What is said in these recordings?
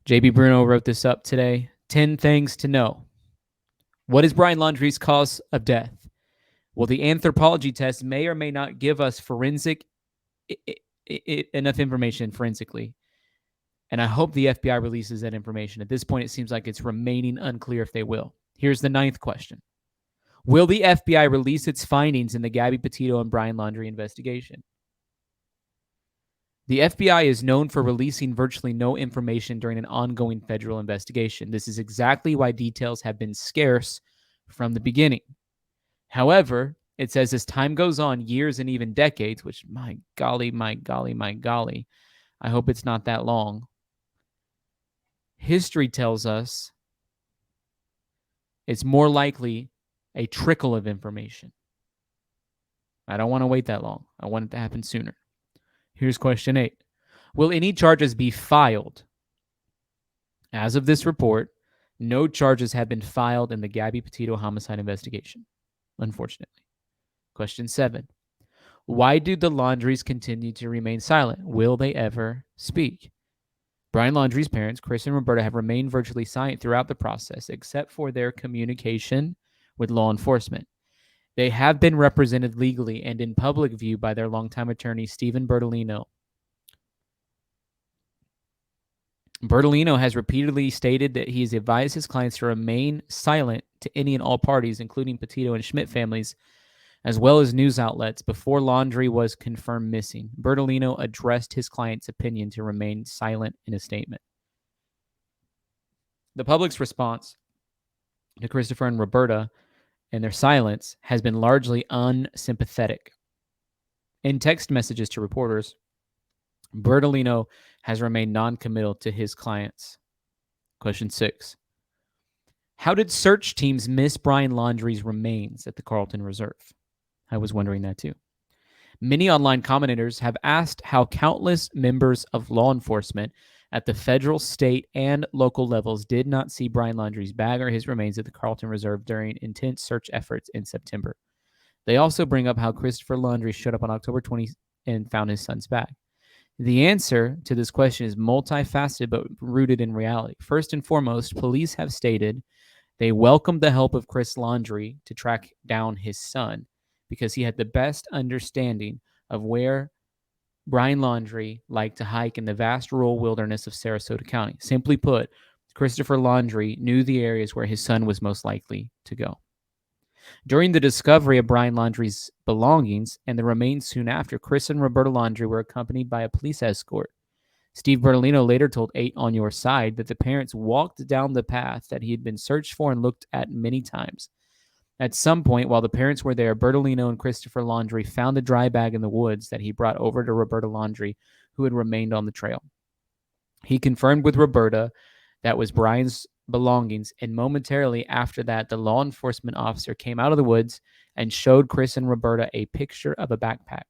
JB Bruno wrote this up today. 10 things to know. What is Bryan Laundrie's cause of death? Well, the anthropology test may or may not give us enough information forensically. And I hope the FBI releases that information. At this point, it seems like it's remaining unclear if they will. Here's the 9th question. Will the FBI release its findings in the Gabby, Petito, and Bryan Laundrie investigation? The FBI is known for releasing virtually no information during an ongoing federal investigation. This is exactly why details have been scarce from the beginning. However, it says as time goes on, years and even decades, which my golly, I hope it's not that long. History tells us it's more likely a trickle of information. I don't want to wait that long. I want it to happen sooner. Here's question 8. Will any charges be filed? As of this report, no charges have been filed in the Gabby Petito homicide investigation, unfortunately. Question 7. Why do the Laundries continue to remain silent? Will they ever speak? Bryan Laundrie's parents, Chris and Roberta, have remained virtually silent throughout the process, except for their communication with law enforcement. They have been represented legally and in public view by their longtime attorney, Stephen Bertolino. Bertolino has repeatedly stated that he has advised his clients to remain silent to any and all parties, including Petito and Schmidt families, as well as news outlets, before Laundrie was confirmed missing. Bertolino addressed his client's opinion to remain silent in a statement. The public's response to Christopher and Roberta and their silence has been largely unsympathetic. In text messages to reporters, Bertolino has remained non-committal to his clients. Question 6. How did search teams miss Bryan Laundrie's remains at the Carlton Reserve? I was wondering that too. Many online commentators have asked how countless members of law enforcement at the federal, state, and local levels did not see Bryan Laundrie's bag or his remains at the Carlton Reserve during intense search efforts in September. They also bring up how Christopher Laundrie showed up on October 20 and found his son's bag. The answer to this question is multifaceted but rooted in reality. First and foremost, police have stated they welcomed the help of Chris Laundrie to track down his son because he had the best understanding of where Bryan Laundrie liked to hike in the vast rural wilderness of Sarasota County. Simply put, Christopher Laundrie knew the areas where his son was most likely to go. During the discovery of Bryan Laundrie's belongings and the remains soon after, Chris and Roberta Laundrie were accompanied by a police escort. Steve Bertolino later told 8 on Your Side that the parents walked down the path that he had been searched for and looked at many times. At some point, while the parents were there, Bertolino and Christopher Laundrie found the dry bag in the woods that he brought over to Roberta Laundrie, who had remained on the trail. He confirmed with Roberta that was Bryan's belongings, and momentarily after that, the law enforcement officer came out of the woods and showed Chris and Roberta a picture of a backpack.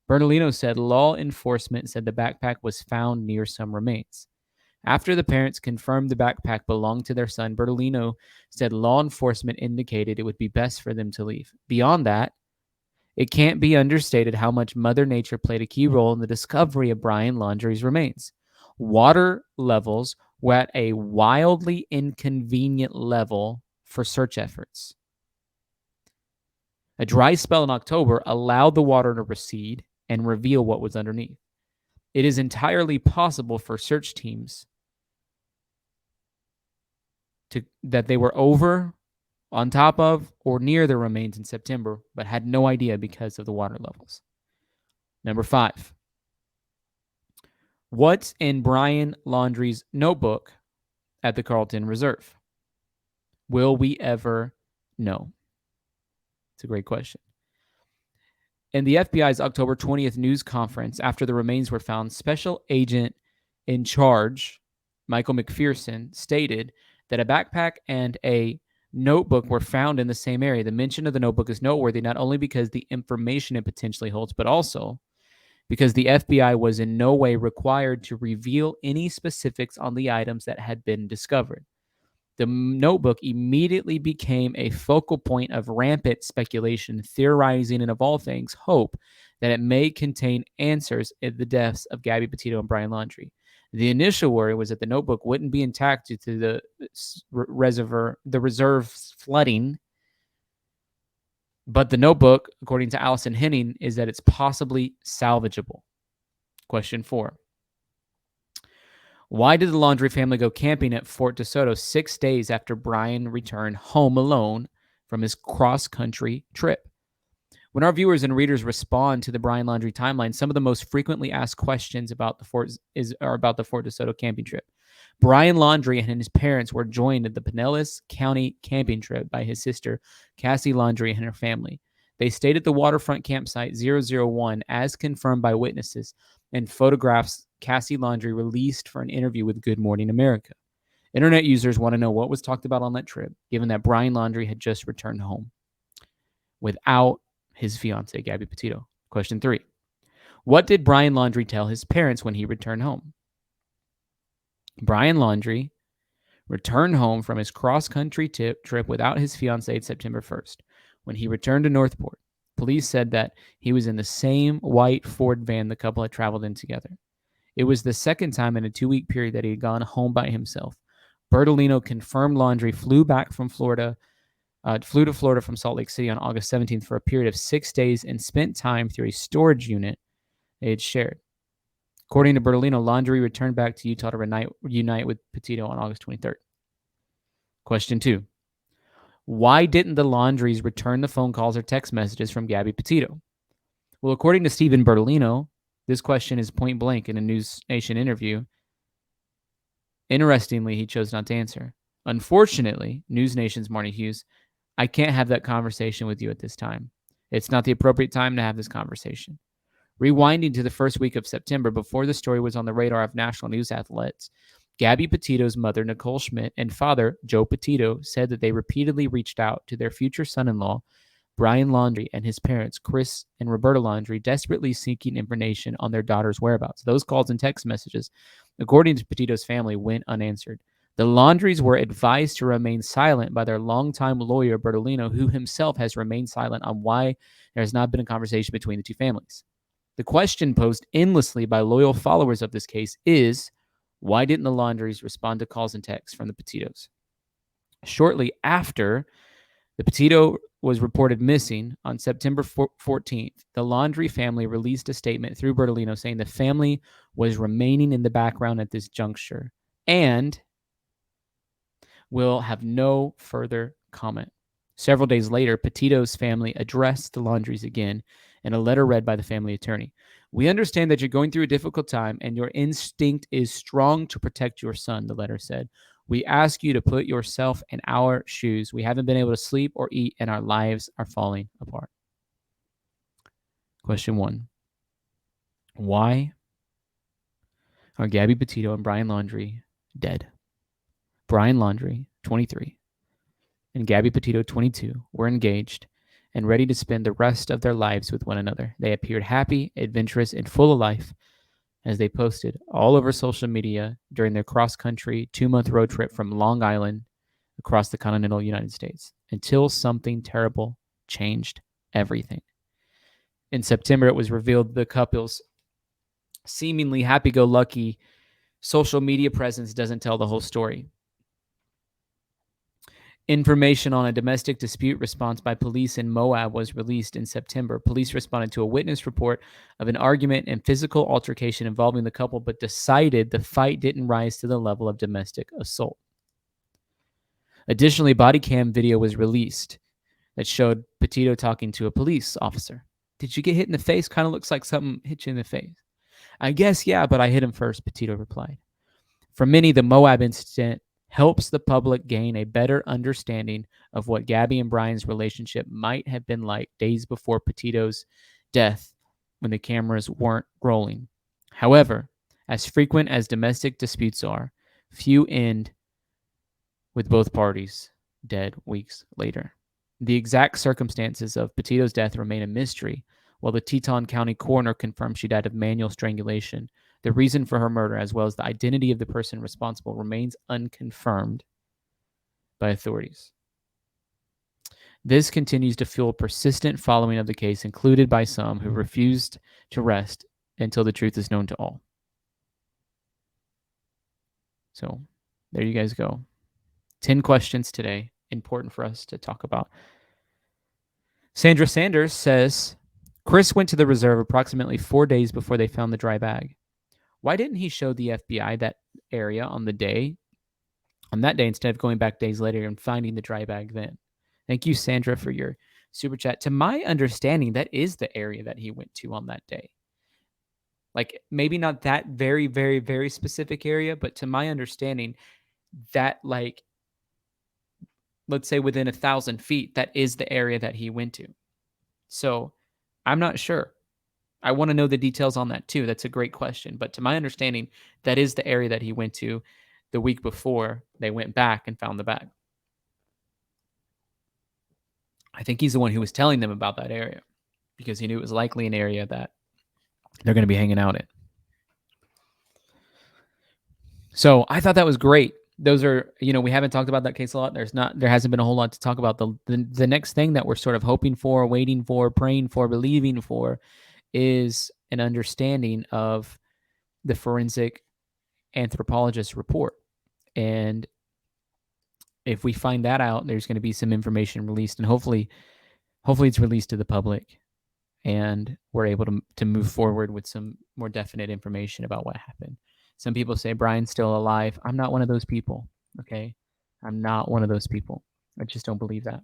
Bertolino said law enforcement said the backpack was found near some remains. After the parents confirmed the backpack belonged to their son, Bertolino said law enforcement indicated it would be best for them to leave. Beyond that, it can't be understated how much Mother Nature played a key role in the discovery of Bryan Laundrie's remains. Water levels were at a wildly inconvenient level for search efforts. A dry spell in October allowed the water to recede and reveal what was underneath. It is entirely possible for search teams that they were over, on top of, or near the remains in September, but had no idea because of the water levels. Number 5. What's in Bryan Laundrie's notebook at the Carlton Reserve? Will we ever know? It's a great question. In the FBI's October 20th news conference, after the remains were found, Special Agent in Charge, Michael McPherson, stated that a backpack and a notebook were found in the same area. The mention of the notebook is noteworthy not only because the information it potentially holds, but also because the FBI was in no way required to reveal any specifics on the items that had been discovered. The notebook immediately became a focal point of rampant speculation, theorizing, and of all things, hope that it may contain answers in the deaths of Gabby Petito and Bryan Laundrie. The initial worry was that the notebook wouldn't be intact due to the reserve's flooding. But the notebook, according to Allison Henning, is that it's possibly salvageable. Question 4. Why did the Laundrie family go camping at Fort DeSoto 6 days after Bryan returned home alone from his cross-country trip? When our viewers and readers respond to the Bryan Laundrie timeline, some of the most frequently asked questions about the Fort DeSoto camping trip. Bryan Laundrie and his parents were joined at the Pinellas County camping trip by his sister, Cassie Laundrie, and her family. They stayed at the waterfront campsite 001 as confirmed by witnesses and photographs Cassie Laundrie released for an interview with Good Morning America. Internet users want to know what was talked about on that trip, given that Bryan Laundrie had just returned home without his fiancée, Gabby Petito. Question 3. What did Bryan Laundrie tell his parents when he returned home? Bryan Laundrie returned home from his cross-country trip without his fiancée September 1st. When he returned to Northport, police said that he was in the same white Ford van the couple had traveled in together. It was the second time in a 2-week period that he had gone home by himself. Bertolino confirmed Laundrie flew to Florida from Salt Lake City on August 17th for a period of 6 days and spent time through a storage unit they had shared. According to Bertolino, Laundrie returned back to Utah to reunite with Petito on August 23rd. Question 2. Why didn't the Laundries return the phone calls or text messages from Gabby Petito? Well, according to Stephen Bertolino, this question is point blank in a News Nation interview. Interestingly, he chose not to answer. Unfortunately, News Nation's Marty Hughes, I can't have that conversation with you at this time. It's not the appropriate time to have this conversation. Rewinding to the first week of September, before the story was on the radar of national news outlets, Gabby Petito's mother, Nicole Schmidt, and father, Joe Petito, said that they repeatedly reached out to their future son-in-law, Bryan Laundrie, and his parents, Chris and Roberta Laundrie, desperately seeking information on their daughter's whereabouts. Those calls and text messages, according to Petito's family, went unanswered. The Laundries were advised to remain silent by their longtime lawyer, Bertolino, who himself has remained silent on why there has not been a conversation between the two families. The question posed endlessly by loyal followers of this case is, why didn't the Laundries respond to calls and texts from the Petitos? Shortly after the Petito was reported missing on September 14th, the Laundrie family released a statement through Bertolino saying the family was remaining in the background at this juncture and will have no further comment. Several days later, Petito's family addressed the Laundries again in a letter read by the family attorney. We understand that you're going through a difficult time and your instinct is strong to protect your son, the letter said. We ask you to put yourself in our shoes. We haven't been able to sleep or eat and our lives are falling apart. Question 1. Why are Gabby Petito and Bryan Laundrie dead? Bryan Laundrie, 23, and Gabby Petito, 22, were engaged and ready to spend the rest of their lives with one another. They appeared happy, adventurous, and full of life as they posted all over social media during their cross-country 2-month road trip from Long Island across the continental United States until something terrible changed everything. In September, it was revealed the couple's seemingly happy-go-lucky social media presence doesn't tell the whole story. Information on a domestic dispute response by police in Moab was released in September. Police responded to a witness report of an argument and physical altercation involving the couple, but decided the fight didn't rise to the level of domestic assault. Additionally, body cam video was released that showed Petito talking to a police officer. Did you get hit in the face? Kind of looks like something hit you in the face. I guess, yeah, but I hit him first, Petito replied. For many, the Moab incident helps the public gain a better understanding of what Gabby and Bryan's relationship might have been like days before Petito's death when the cameras weren't rolling. However, as frequent as domestic disputes are, few end with both parties dead weeks later. The exact circumstances of Petito's death remain a mystery, while the Teton County coroner confirmed she died of manual strangulation. The reason for her murder, as well as the identity of the person responsible, remains unconfirmed by authorities. This continues to fuel persistent following of the case, included by some who refused to rest until the truth is known to all. So there you guys go. 10 questions today, important for us to talk about. Sandra Sanders says, Chris went to the reserve approximately 4 days before they found the dry bag. Why didn't he show the FBI that area on that day instead of going back days later and finding the dry bag then? Thank you, Sandra, for your super chat. To my understanding, that is the area that he went to on that day. Like, maybe not that very, very, very specific area, but to my understanding, that, like, let's say within 1,000 feet, that is the area that he went to. So I'm not sure. I want to know the details on that too. That's a great question. But to my understanding, that is the area that he went to the week before they went back and found the bag. I think he's the one who was telling them about that area because he knew it was likely an area that they're going to be hanging out in. So I thought that was great. Those are, we haven't talked about that case a lot. There hasn't been a whole lot to talk about. The next thing that we're sort of hoping for, waiting for, praying for, believing for is an understanding of the forensic anthropologist report. And if we find that out, there's going to be some information released, and hopefully it's released to the public, and we're able to move forward with some more definite information about what happened. Some people say Bryan's still alive. I'm not one of those people, okay? I'm not one of those people. I just don't believe that.